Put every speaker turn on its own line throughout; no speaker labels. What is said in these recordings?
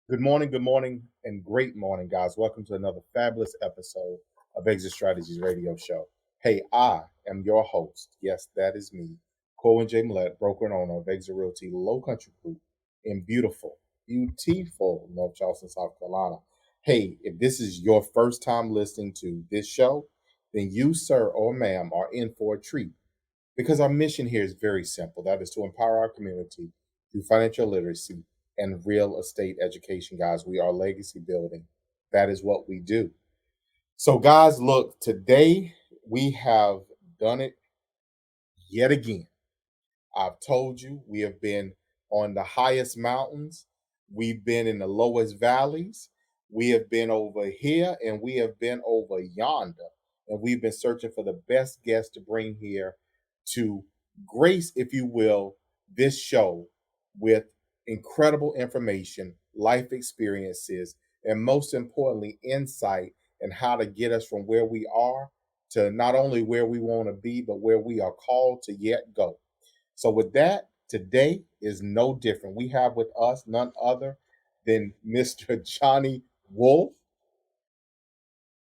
good morning, and great morning, guys. Welcome to another fabulous episode of Exit Strategies Radio Show. Hey, I am your host. Yes, that is me, Corwin J. Millett, broker and owner of Exit Realty Low Country Group in beautiful North Charleston, South Carolina. Hey, if this is your first time listening to this show, then you, sir or ma'am, are in for a treat because our mission here is very simple. That is to empower our community through financial literacy and real estate education, guys. We are legacy building. That is what we do. So, guys, look, today we have done it yet again. I've told you we have been on the highest mountains, we've been in the lowest valleys, we have been over here, and we have been over yonder. And we've been searching for the best guest to bring here to grace, if you will, this show with incredible information, life experiences, and most importantly, insight and how to get us from where we are to not only where we want to be, but where we are called to yet go. So, with that, today is no different. We have with us none other than Mr. Johnny Wolff,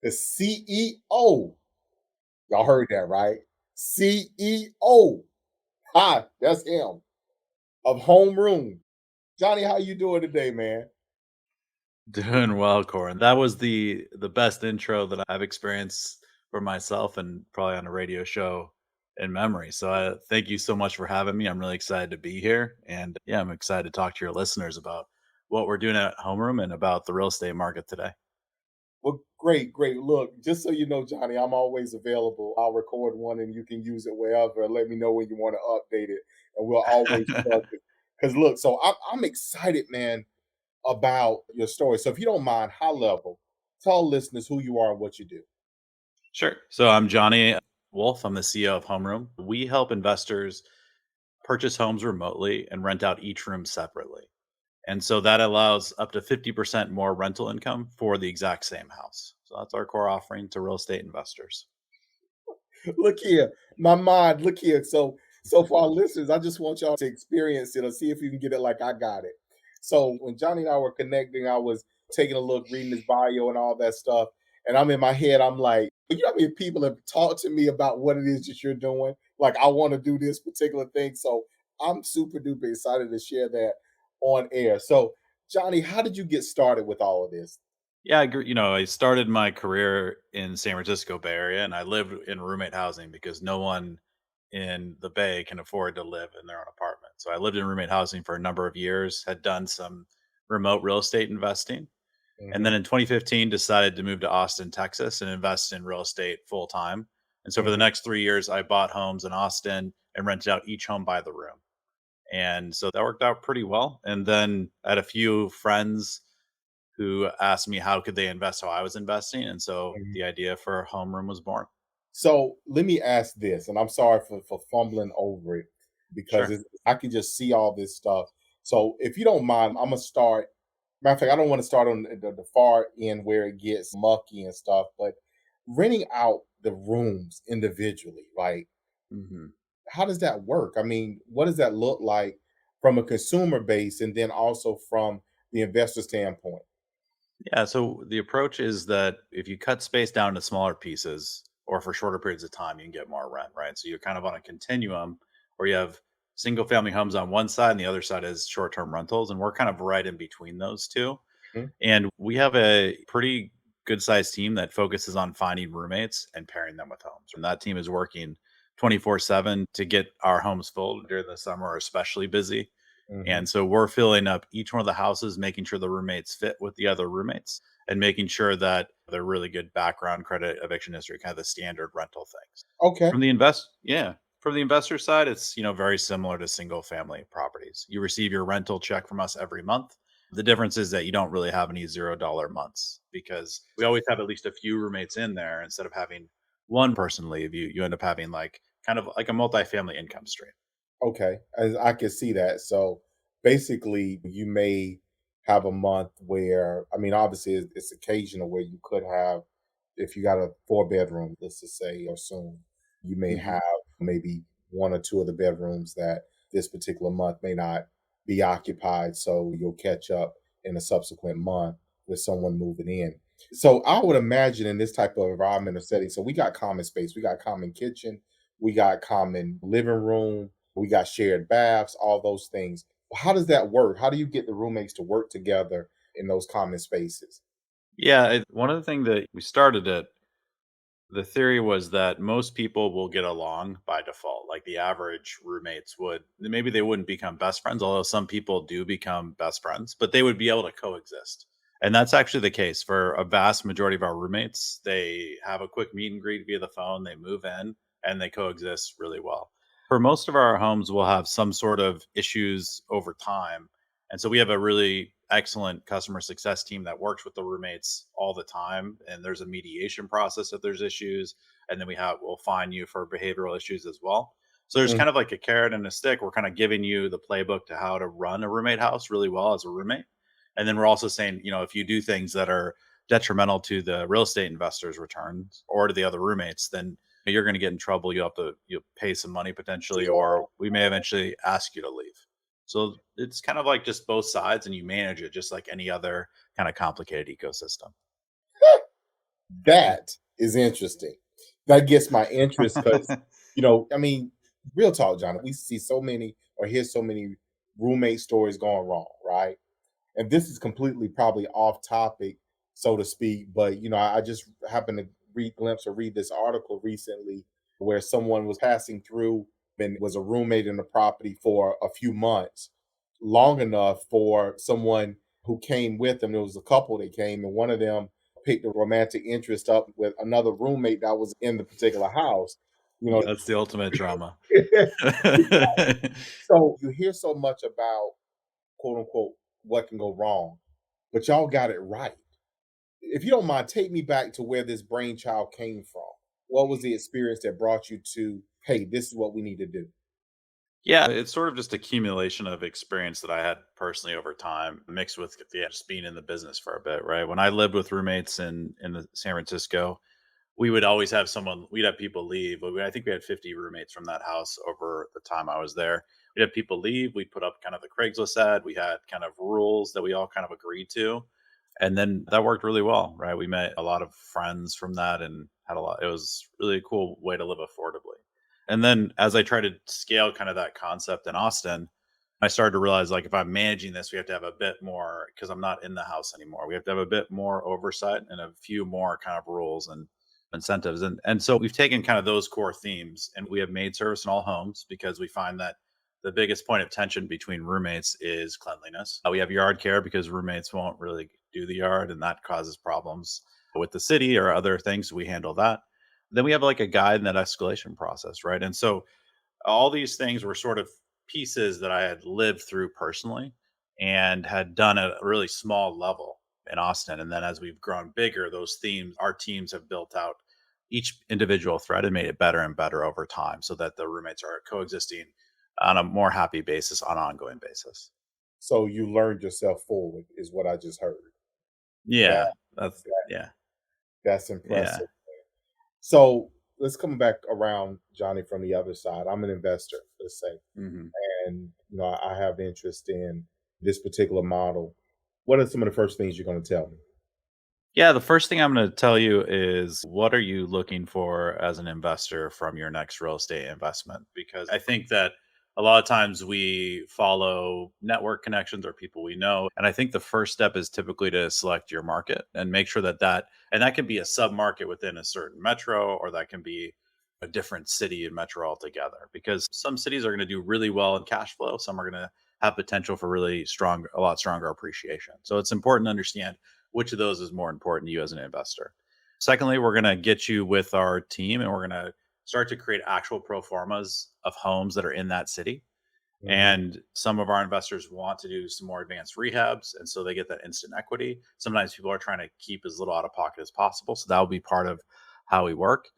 the CEO. Y'all heard that, right? CEO. Hi, that's him of HomeRoom. Johnny, how you doing today, man?
Doing well, Corin. That was the best intro that I've experienced for myself and probably on a radio show in memory. So thank you so much for having me. I'm really excited to be here, and yeah, I'm excited to talk to your listeners about what we're doing at Homeroom and about the real estate market today.
Well, great. Look, just so you know, Johnny, I'm always available. I'll record one and you can use it wherever. Let me know when you want to update it, and we'll always plug it. Because look, so I'm excited, man, about your story. So if you don't mind, high level, tell listeners who you are and what you do.
Sure. So I'm Johnny Wolf. I'm the CEO of Homeroom. We help investors purchase homes remotely and rent out each room separately. And so that allows up to 50% more rental income for the exact same house. So that's our core offering to real estate investors.
Look here, my mind. Look here. So for our listeners, I just want y'all to experience it or see if you can get it like I got it. So when Johnny and I were connecting, I was taking a look, reading his bio and all that stuff, and I'm in my head. I'm like, you know how many people have talked to me about what it is that you're doing? Like, I want to do this particular thing. So I'm super duper excited to share that on air. So, Johnny, how did you get started with all of this?
Yeah, I started my career in San Francisco Bay Area and I lived in roommate housing because no one in the Bay can afford to live in their own apartment. So I lived in roommate housing for a number of years, had done some remote real estate investing. And then
Hmm.
in 2015 decided to move to Austin, Texas and invest in real estate full time. And so for the
Hmm.
next 3 years I bought homes in Austin and rented out each home by the room. And so that worked out pretty well. And then I had a few friends who asked me how could they invest how I was investing. And so the idea for Homeroom was born.
So let me ask this, and I'm sorry for fumbling over it because
Sure.
I can just see all this stuff. So if you don't mind, I'm gonna start. Matter of fact, I don't want to start on the far end where it gets mucky and stuff, but renting out the rooms individually, like
Hmm.
how does that work? I mean, what does that look like from a consumer base, and then also from the investor standpoint?
Yeah. So the approach is that if you cut space down into smaller pieces or for shorter periods of time, you can get more rent, right? So you're kind of on a continuum where you have single family homes on one side and the other side is short term rentals. And we're kind of right in between those two.
Mhm.
And we have a pretty good sized team that focuses on finding roommates and pairing them with homes. And that team is working 24/7 to get our homes full during the summer, are especially busy.
Mhm.
And so we're filling up each one of the houses, making sure the roommates fit with the other roommates and making sure that they're really good background credit, eviction history, kind of the standard rental things.
Okay.
From the investor side, it's very similar to single family properties. You receive your rental check from us every month. The difference is that you don't really have any $0 months because we always have at least a few roommates in there. Instead of having one person leave, you end up having like kind of like a multifamily income stream.
Okay, as I can see that. So basically, you may have a month where, I mean, obviously, it's occasional where you could have, if you got a four bedroom, let's just say, or soon, you may
Mhm.
have maybe one or two of the bedrooms that this particular month may not be occupied. So you'll catch up in a subsequent month with someone moving in. So I would imagine in this type of environment or setting, so we got common space, we got common kitchen, we got common living room, we got shared baths, all those things. How does that work? How do you get the roommates to work together in those common spaces?
Yeah, one of the things that we started it, the theory was that most people will get along by default. Like the average roommates would, maybe they wouldn't become best friends, although some people do become best friends, but they would be able to coexist. And that's actually the case for a vast majority of our roommates. They have a quick meet and greet via the phone, they move in, and they coexist really well. For most of our homes, we'll have some sort of issues over time. And so we have a really excellent customer success team that works with the roommates all the time. And there's a mediation process if there's issues. And then we'll fine you for behavioral issues as well. So there's
Mm,
kind of like a carrot and a stick. We're kind of giving you the playbook to how to run a roommate house really well as a roommate. And then we're also saying, if you do things that are detrimental to the real estate investors' returns or to the other roommates, then you're going to get in trouble. You'll pay some money potentially,
yeah.
or we may eventually ask you to leave. So it's kind of like just both sides, and you manage it just like any other kind of complicated ecosystem.
That is interesting. That gets my interest because, I mean, real talk, John, we see so many or hear so many roommate stories going wrong, right? And this is completely probably off topic, so to speak, but I just happened to read this article recently where someone was passing through and was a roommate in the property for a few months, long enough for someone who came with them. There was a couple that came, and one of them picked a romantic interest up with another roommate that was in the particular house. You know,
Yeah, that's the ultimate drama.
so you hear so much about quote unquote what can go wrong, but y'all got it right. If you don't mind, take me back to where this brainchild came from. What was the experience that brought you to, hey, this is what we need to do?
Yeah, it's sort of just accumulation of experience that I had personally over time, mixed with just being in the business for a bit, right? When I lived with roommates in the San Francisco, we would always have we'd have people leave. I think we had 50 roommates from that house over the time I was there. We'd have people leave. We'd put up kind of the Craigslist ad. We had kind of rules that we all kind of agreed to. And then that worked really well, right? We met a lot of friends from that and had it was really a cool way to live affordably. And then as I tried to scale kind of that concept in Austin, I started to realize like if I'm managing this, we have to have a bit more because I'm not in the house anymore. We have to have a bit more oversight and a few more kind of rules and incentives. And so we've taken kind of those core themes and we have maid service in all homes because we find that the biggest point of tension between roommates is cleanliness. We have yard care because roommates won't really do the yard and that causes problems with the city or other things. We handle that. Then we have like a guide and that escalation process, right? And so all these things were sort of pieces that I had lived through personally and had done at a really small level in Austin. And then as we've grown bigger, those themes, our teams have built out each individual thread and made it better and better over time so that the roommates are coexisting on a more happy basis on an ongoing basis.
So you learned yourself forward, is what I just heard. That,
Yeah. That's
that
yeah.
that's
Yeah.
impressive. So let's come back around, Johnny, from the other side. I'm an investor, let's say,
Mhm.
and I have interest in this particular model. What are some of the first things you're going to tell me?
Yeah, the first thing I'm going to tell you is what are you looking for as an investor from your next real estate investment? Because I think that a lot of times we follow network connections or people we know. And I think the first step is typically to select your market and make sure and that can be a sub market within a certain metro, or that can be a different city and metro altogether. Because some cities are going to do really well in cash flow, some are going to have potential for really strong, a lot stronger appreciation. So it's important to understand which of those is more important to you as an investor. Secondly, we're going to get you with our team and we're going to start to create actual pro formas of homes that are in that city.
Mhm.
And some of our investors want to do some more advanced rehabs. And so they get that instant equity. Sometimes people are trying to keep as little out of pocket as possible. So that will be part of how we work.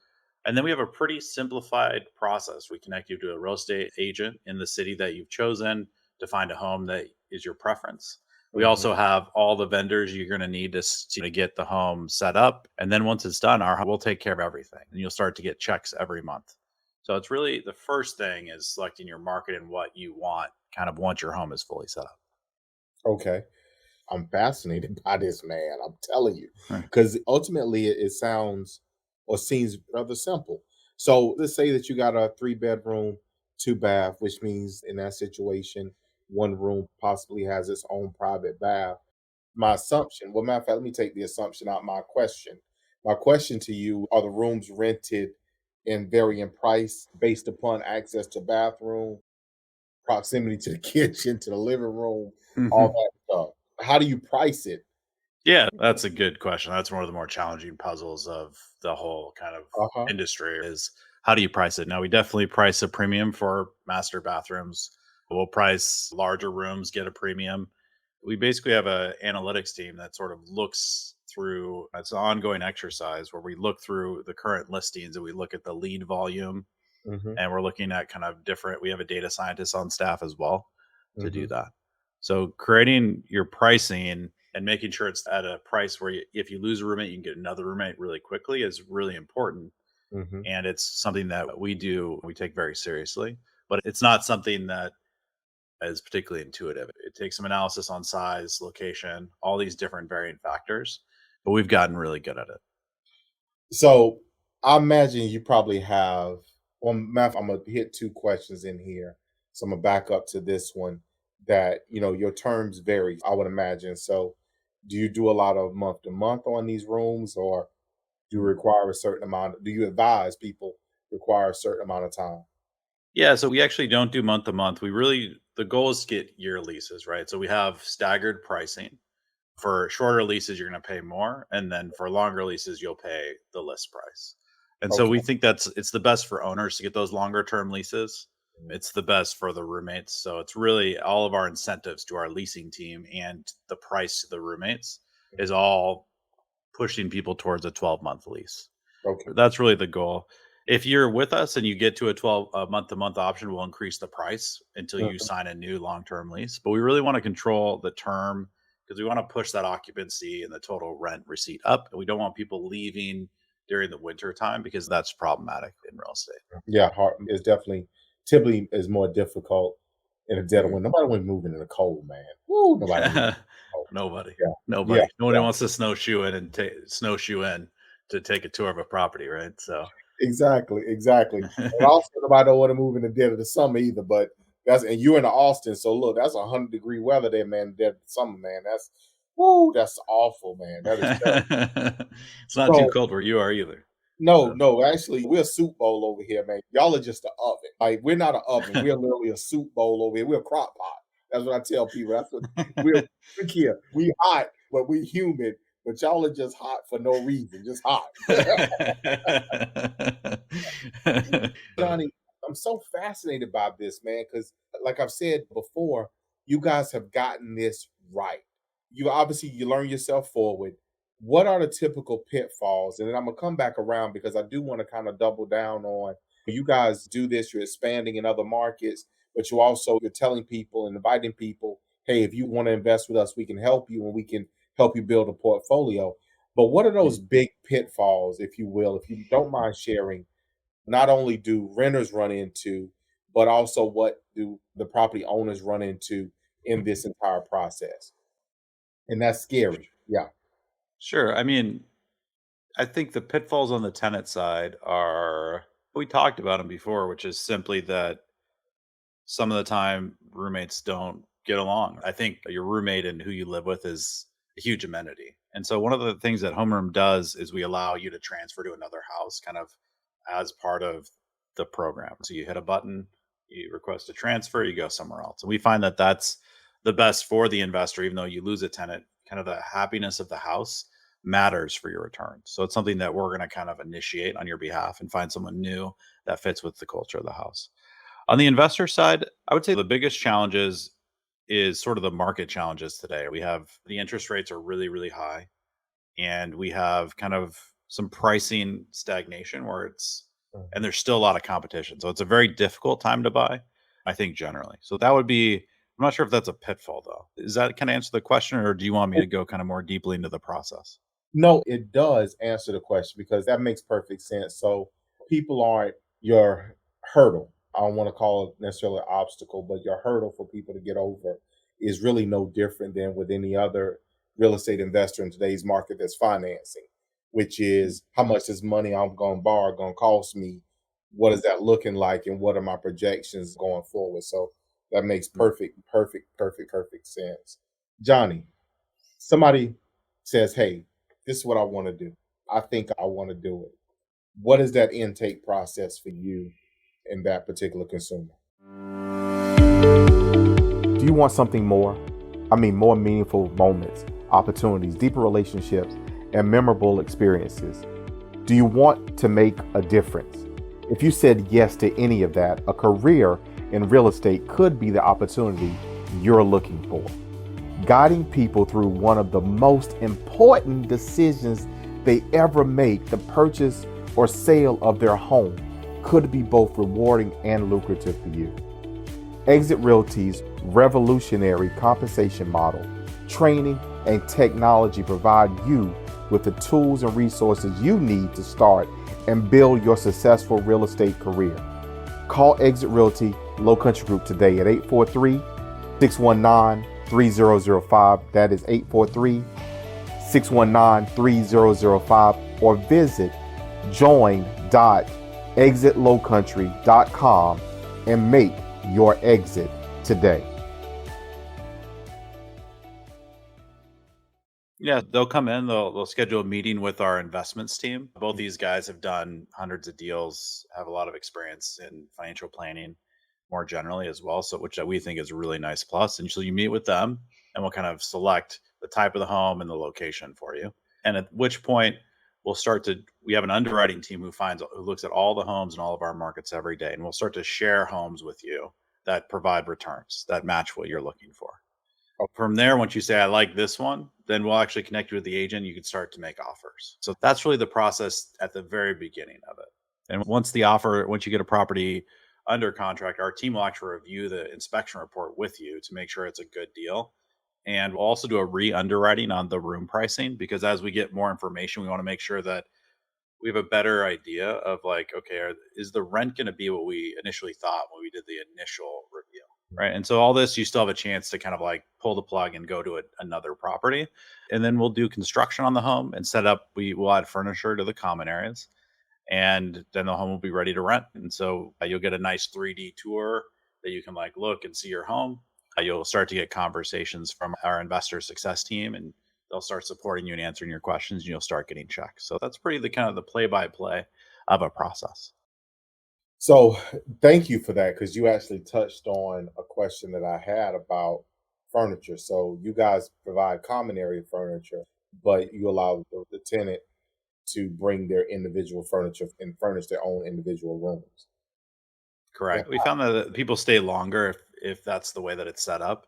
And then we have a pretty simplified process. We connect you to a real estate agent in the city that you've chosen to find a home that is your preference. We
Mhm.
also have all the vendors you're going to need to get the home set up. And then once it's done, we'll take care of everything. And you'll start to get checks every month. So it's really the first thing is selecting your market and what you want kind of once your home is fully set up.
Okay. I'm fascinated by this, man. I'm telling you,
Right.
because ultimately it sounds or seems rather simple. So let's say that you got a 3 bedroom, 2 bath, which means in that situation, one room possibly has its own private bath. My assumption, well, matter of fact, let me take the assumption out. My question. My question to you: are the rooms rented and vary in price based upon access to bathroom, proximity to the kitchen, to the living room, all
Mhm.
that stuff? How do you price it?
Yeah, that's a good question. That's one of the more challenging puzzles of the whole kind of
Uh-huh.
industry is how do you price it? Now, we definitely price a premium for master bathrooms. We'll price larger rooms, get a premium. We basically have a analytics team that sort of looks through, it's an ongoing exercise where we look through the current listings and we look at the lead volume,
Mhm,
and we're looking at kind of different, we have a data scientist on staff as well to do
mhm,
that. So creating your pricing and making sure it's at a price where if you lose a roommate, you can get another roommate really quickly is really important.
mhm.
And it's something that we do, we take very seriously, but it's not something that is particularly intuitive. It takes some analysis on size, location, all these different varying factors, but we've gotten really good at it.
So, I imagine you probably have well, math, I'm gonna hit 2 questions in here. So, Imma back up to this one that, your terms vary, I would imagine. So, do you do a lot of month to month on these rooms, or do you require a certain amount do you advise people require a certain amount of time?
Yeah, so we actually don't do month to month. We really, the goal is to get year leases, right? So we have staggered pricing. For shorter leases, you're going to pay more, and then for longer leases, you'll pay the list price. And so
Okay.
we think it's the best for owners to get those longer term leases. It's the best for the roommates. So it's really all of our incentives to our leasing team and the price to the roommates is all pushing people towards a 12-month lease.
Okay.
That's really the goal. If you're with us and you get to a 12 month to month option, we'll increase the price until you
Mhm.
sign a new long term lease. But we really want to control the term because we want to push that occupancy and the total rent receipt up. And we don't want people leaving during the winter time because that's problematic in real estate.
Yeah, hard is definitely typically is more difficult in a dead of
Mhm.
winter. Nobody went moving in the cold, man. Woo, nobody moving in the cold.
Nobody,
Yeah. Yeah,
nobody, nobody
yeah.
wants to snowshoe in and snowshoe in to take a tour of a property, right? So,
Exactly, exactly. And also nobody don't wanna move in the dead of the summer either, but that's and you're in Austin, so look, that's 100-degree weather there, man, dead of the summer, man. That's woo, that's awful, man. That is terrible.
it's not too
So
cold where you are either.
no,
So.
no, actually, we're a soup bowl over here, man. Y'all are just an oven. Like, we're not an oven. We're literally a soup bowl over here. We're a crock pot. That's what I tell people. That's what we're look here. We hot, but we humid. But y'all are just hot for no reason, just hot. Johnny, I'm so fascinated by this, man, because like I've said before, you guys have gotten this right. You obviously you learn yourself forward. What are the typical pitfalls? And then I'm gonna come back around because I do want to kind of double down on you guys do this, you're expanding in other markets, but you're telling people and inviting people, hey, if you want to invest with us, we can help you and we can help you build a portfolio. But what are those big pitfalls, if you will, if you don't mind sharing not only do renters run into, but also what do the property owners run into in this entire process? And that's scary. Yeah.
Sure. I mean, I think the pitfalls on the tenant side are, we talked about them before, which is simply that some of the time roommates don't get along. I think your roommate and who you live with is a huge amenity. And so one of the things that homeroom does is we allow you to transfer to another house kind of as part of the program. So you hit a button, you request a transfer, you go somewhere else. And we find that that's the best for the investor, even though you lose a tenant, kind of the happiness of the house matters for your return. So it's something that we're going to kind of initiate on your behalf and find someone new that fits with the culture of the house. On the investor side, I would say the biggest challenges is sort of the market challenges today. We have the interest rates are really, really high, and we have kind of some pricing stagnation where and
Mhm.
there's still a lot of competition. So it's a very difficult time to buy, I think, generally. So that would be, I'm not sure if that's a pitfall though. Does that kind of answer the question, or do you want me to go kind of more deeply into the process?
No, it does answer the question because that makes perfect sense. So people aren't your hurdle. I don't want to call it necessarily an obstacle, but your hurdle for people to get over is really no different than with any other real estate investor in today's market that's financing, which is how much this money I'm going to borrow going to cost me, what is that looking like, and what are my projections going forward. So that makes perfect sense. Johnny, somebody says, hey, this is what I want to do. I think I want to do it. What is that intake process for you and that particular consumer? Do you want something more? I mean, more meaningful moments, opportunities, deeper relationships, and memorable experiences. Do you want to make a difference? If you said yes to any of that, a career in real estate could be the opportunity you're looking for. Guiding people through one of the most important decisions they ever make, the purchase or sale of their home, could be both rewarding and lucrative for you. Exit Realty's revolutionary compensation model, training, and technology provide you with the tools and resources you need to start and build your successful real estate career. Call Exit Realty Low Country Group today at 843-619-3005. That is 843-619-3005, or visit join.exitlowcountry.com and make your exit today.
Yeah, they'll come in, they'll schedule a meeting with our investments team. Both these guys have done hundreds of deals, have a lot of experience in financial planning more generally as well. So which we think is a really nice plus. And so you meet with them and we'll kind of select the type of the home and the location for you. And at which point we have an underwriting team who looks at all the homes in all of our markets every day. And we'll start to share homes with you that provide returns that match what you're looking for. From there, once you say, I like this one, then we'll actually connect you with the agent. You can start to make offers. So that's really the process at the very beginning of it. And once you get a property under contract, our team will actually review the inspection report with you to make sure it's a good deal. And we'll also do a re-underwriting on the room pricing, because as we get more information, we want to make sure that we have a better idea of like, okay, is the rent going to be what we initially thought when we did the initial review? Right. And so all this, you still have a chance to kind of like pull the plug and go to another property. And then we'll do construction on the home and we'll add furniture to the common areas. And then the home will be ready to rent. And so you'll get a nice 3D tour that you can like look and see your home. You'll start to get conversations from our investor success team, and they'll start supporting you and answering your questions, and you'll start getting checks. So that's pretty the kind of the play-by-play of a process.
So thank you for that, because you actually touched on a question that I had about furniture. So you guys provide common area furniture, but you allow the tenant to bring their individual furniture and furnish their own individual rooms.
Correct. We found that people stay longer if that's the way that it's set up.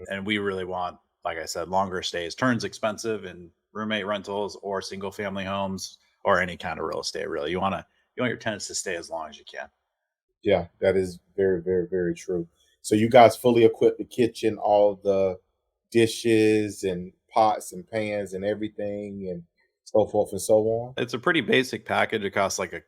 And we really want, like I said, longer stays. Turns expensive in roommate rentals or single family homes or any kind of real estate, really. You want your tenants to stay as long as you can.
Yeah, that is very true. So you guys fully equip the kitchen, all the dishes and pots and pans and everything and so forth and so on?
It's a pretty basic package. It costs like a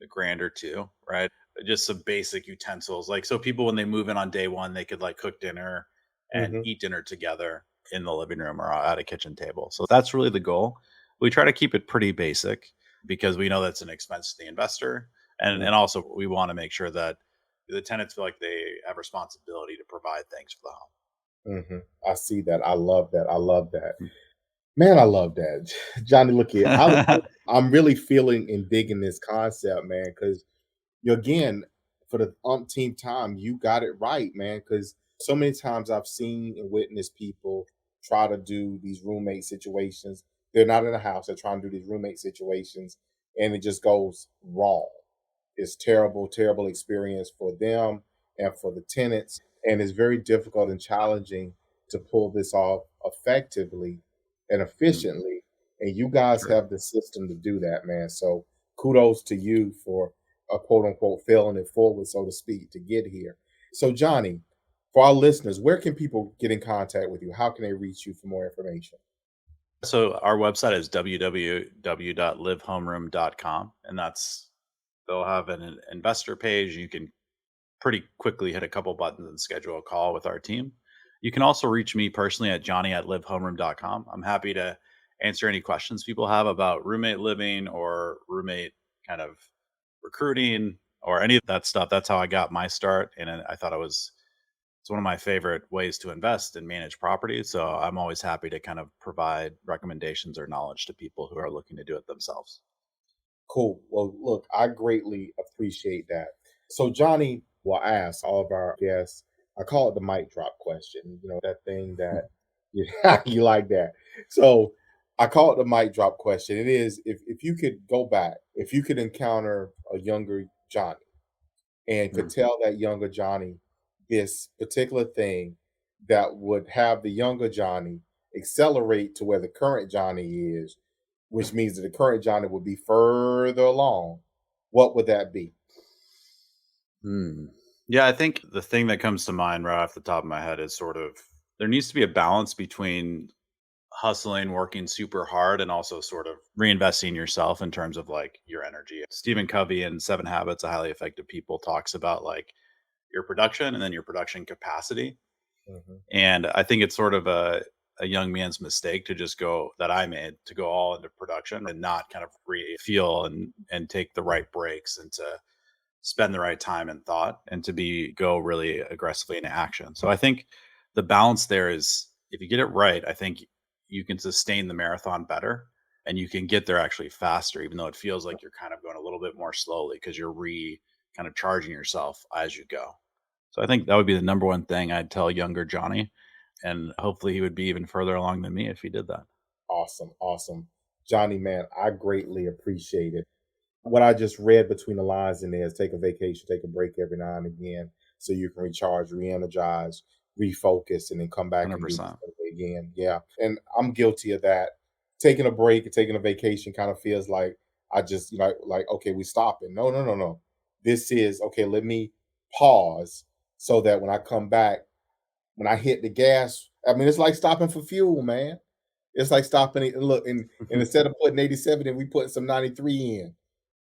grand or two, right? Just some basic utensils. Like, so people, when they move in on day one, they could like cook dinner and eat dinner together in the living room or at a kitchen table. So that's really the goal. We try to keep it pretty basic because we know that's an expense to the investor. And also we want to make sure that the tenants feel like they have responsibility to provide things for the home.
I see that. I love that. Man, I love that. Johnny, look here. I'm really feeling and digging this concept, man, because you again, for the umpteenth time, you got it right, man. Because so many times I've seen and witnessed people try to do these roommate situations. They're not in a house, they're trying to do these roommate situations, and it just goes wrong. It's terrible experience for them and for the tenants. And it's very difficult and challenging to pull this off effectively and efficiently. And you guys
Sure.
have the system to do that, man. So kudos to you for a quote unquote failing it forward, so to speak, to get here. So, Johnny, for our listeners, where can people get in contact with you? How can they reach you for more information?
So our website is www.livehomeroom.com, and they'll have an investor page. You can pretty quickly hit a couple buttons and schedule a call with our team. You can also reach me personally at johnny@livehomeroom.com. I'm happy to answer any questions people have about roommate living or roommate kind of recruiting or any of that stuff. That's how I got my start. And I thought it's one of my favorite ways to invest and manage property. So I'm always happy to kind of provide recommendations or knowledge to people who are looking to do it themselves.
Cool. Well, look, I greatly appreciate that. So, Johnny will ask all of our guests, I call it the mic drop question, that thing that you, you like that. So, I call it the mic drop question. It is if you could go back, if you could encounter a younger Johnny and could
Mm.
tell that younger Johnny this particular thing that would have the younger Johnny accelerate to where the current Johnny is, which means that the current Johnny would be further along, what would that be?
Hmm. Yeah, I think the thing that comes to mind right off the top of my head is sort of there needs to be a balance between hustling, working super hard, and also sort of reinvesting in yourself in terms of like your energy. Stephen Covey in Seven Habits of Highly Effective People talks about like your production and then your production capacity.
Mhm.
And I think it's sort of a young man's mistake to just go that I made to go all into production and not kind of feel and take the right breaks and to spend the right time and thought and to be go really aggressively into action. So I think the balance there is if you get it right, I think you can sustain the marathon better and you can get there actually faster, even though it feels like you're kind of going a little bit more slowly because you're kind of charging yourself as you go. So I think that would be the number one thing I'd tell younger Johnny. And hopefully he would be even further along than me if he did that.
Awesome, awesome. Johnny, man, I greatly appreciate it. What I just read between the lines in there is take a vacation, take a break every now and again so you can recharge, re-energize, refocus, and then come back and do the
100%.
same thing again. Yeah. And I'm guilty of that. Taking a break and taking a vacation kind of feels like I just like okay, we stopping. No, no, no, no. This is okay, let me pause so that when I come back, when I hit the gas, I mean it's like stopping for fuel, man. It's like stopping it. Look, and instead of putting 87 in, we put some 93 in.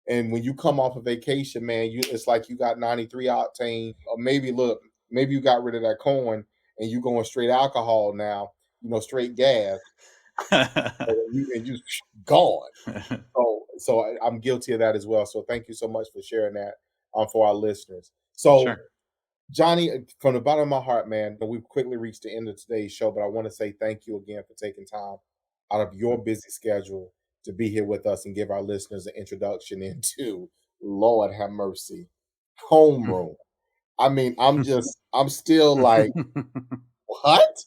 And when you come off a vacation, man, it's like you got 93 octane, or maybe look, maybe you got rid of that corn and you going straight alcohol now, straight gas, and you gone. I'm guilty of that as well. So thank you so much for sharing that for our listeners. So
Sure.
Johnny, from the bottom of my heart, man, we've quickly reached the end of today's show, but I want to say thank you again for taking time out of your busy schedule to be here with us and give our listeners an introduction into Lord have mercy, homeroom. I mean, I'm still like, what?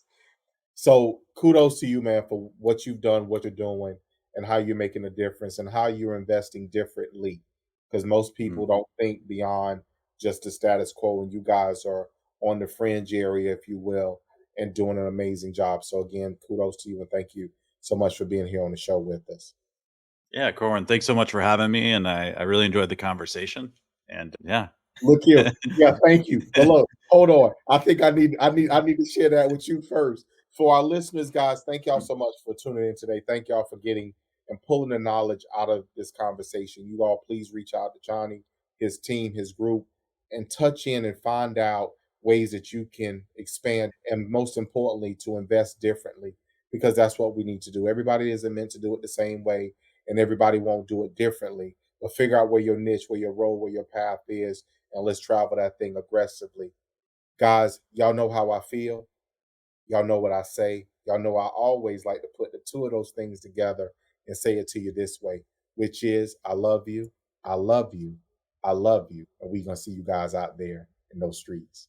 So kudos to you, man, for what you've done, what you're doing, and how you're making a difference and how you're investing differently. Because most people
Mm.
don't think beyond just the status quo, and you guys are on the fringe area, if you will, and doing an amazing job. So again, kudos to you and thank you so much for being here on the show with us.
Yeah, Corwin, thanks so much for having me. And I really enjoyed the conversation. And yeah.
Look here. Yeah, thank you. But look, hold on. I think I need to share that with you first. For our listeners, guys, thank y'all so much for tuning in today. Thank y'all for getting and pulling the knowledge out of this conversation. You all please reach out to Johnny, his team, his group, and touch in and find out ways that you can expand and most importantly to invest differently because that's what we need to do. Everybody isn't meant to do it the same way and everybody won't do it differently. But figure out where your niche, where your role, where your path is and let's travel that thing aggressively. Guys, y'all know how I feel. Y'all know what I say. Y'all know I always like to put the two of those things together and say it to you this way, which is I love you, I love you, I love you. And we're going to see you guys out there in those streets.